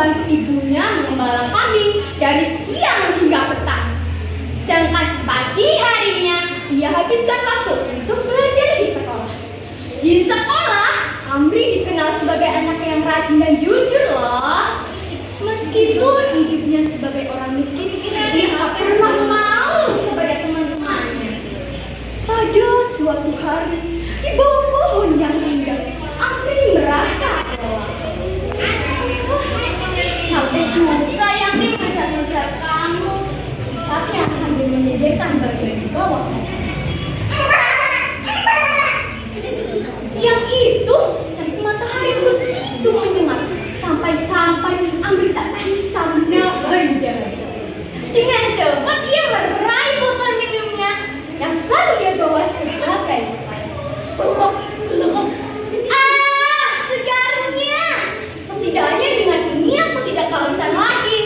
membantu ibunya mengembala kambing dari siang hingga petang. Sedangkan pagi harinya ia habiskan waktu untuk belajar di sekolah. Di sekolah, Amri dikenal sebagai anak yang rajin dan jujur loh. Meskipun hidupnya sebagai orang miskin, dia tak pernah malu kepada teman-temannya. Pada suatu hari, di bawah pohon yang indah, Amri merasa lelah. Capek juga ya, Amri ngejar-ngejar kamu. Ucapnya sambil menyederkan bagian di bawah. Siang itu, terik matahari begitu menyengat, sampai-sampai Amri tak bisa menahan dahaga. Dengan cepat ia meraih botol minumnya yang selalu ia bawa sebagai bekal. Segarnya! Setidaknya dengan ini aku tidak kehausan lagi.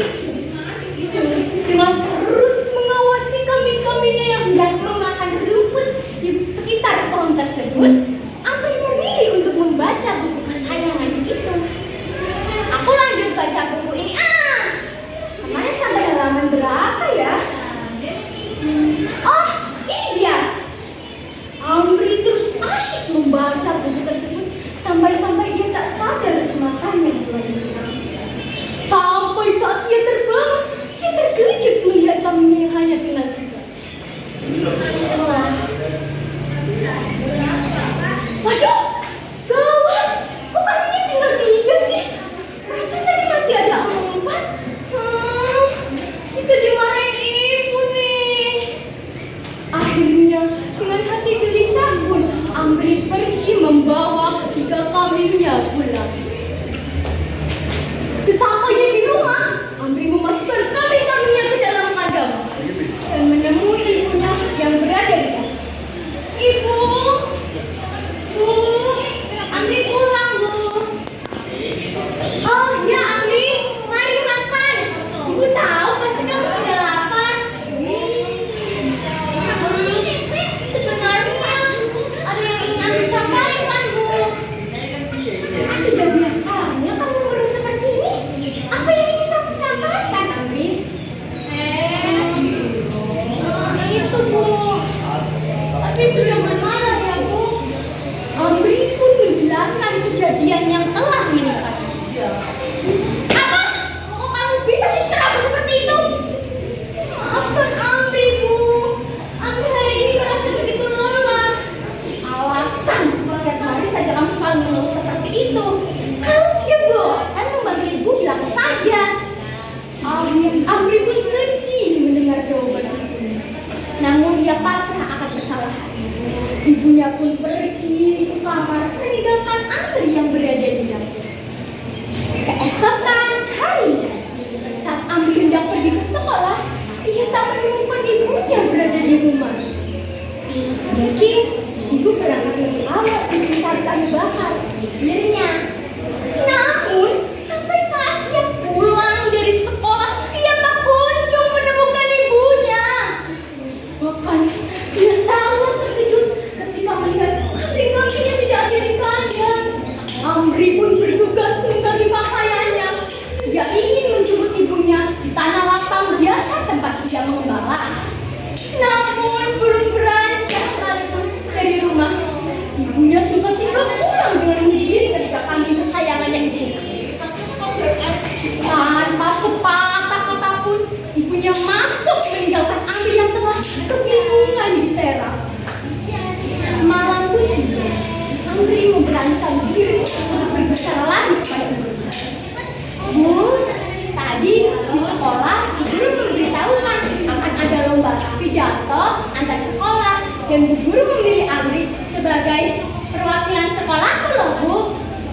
Dengan terus mengawasi kambing-kambingnya yang sedang memakan rumput di sekitar pohon tersebut, Amri memilih untuk membaca buku kesayangan itu. Aku lanjut baca buku ini. Kemarin sampai halaman berapa ya? Oh, ini dia. Amri terus asyik membaca buku tersebut sampai-sampai dia tak sadar matanya mulai merah. Sampai saat ia terbangun, dia terkejut melihat kambingnya yang hanya tinggal 3. Waduh, gawat! Kok kambingnya tinggal 3 sih? Perasaan tadi masih ada 4. Bisa dimarahin ibu nih. Akhirnya, dengan hati gelisah pun, Amri pergi membawa ketiga kambingnya pulang. Sesampainya di rumah, Amri memasukkan kambing-kambingnya ke dalam kandang dan menemui ibunya yang berada di dalam. Ibu, Bu, Amri pulang, Bu. Oh ya, Amri, mari makan. Ibu tahu pasti kamu sudah lapar. Sebenarnya ada yang ingin Amri sampaikan, Bu. Tidak biasanya kamu murung seperti ini. Apa yang ingin kamu sampaikan, Amri? Itu, Bu. Tapi Ibu jangan marah ya, Bu. Amri pun menjelaskan kejadian yang telah menimpa. Apa? Kok kamu bisa sih ceramah seperti itu? Maafkan Amri, Bu. Amri hari ini merasa begitu lelah. Alasan setiap hari saja kamu selalu mengeluh seperti itu. Kalau sudah bosan membantu ibu bilang saja. Amri pun sedih mendengar jawaban ibunya. Namun dia pasrah akan kesalahan. Ibunya pun pergi ke kamar meninggalkan Amri yang berada di dapur. Keesokan harinya, saat Amri hendak pergi ke sekolah, dia tak menemukan ibunya berada di rumah. Mungkin ibu berangkat lebih awal untuk mencari kayu bakar pikirnya. Namun, sampai saat ia pulang dari sekolah, ia tak kunjung menemukan ibunya. Bahkan, dia sangat terkejut ketika melihat kambing-kambingnya tidak ada di kandang. Amri pun bergegas mengganti pakaiannya. Dia ingin menjemput ibunya di tanah lapang biasa tempat dia mengembala. Namun, belum beranjak sekalipun dari rumah, ibunya tiba-tiba pulang dengan diri ketika kambing kesayangannya itu. Tanpa sepatah kata pun, ibunya masuk meninggalkan Amri yang tengah kebingungan di teras. Malam pun tiba, Amri memberanikan diri untuk berbicara lagi kepada ibunya. Bu, tadi di sekolah guru memberitahukan akan ada lomba pidato antar sekolah dan Bu Guru memilih Amri sebagai perwakilan sekolahku loh, Bu.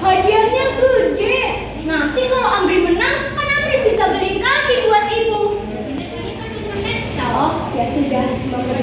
Hadiahnya gede. Nanti kalau Amri menang, kan Amri bisa beli kambing buat ibu. Oh, ya sudah, semoga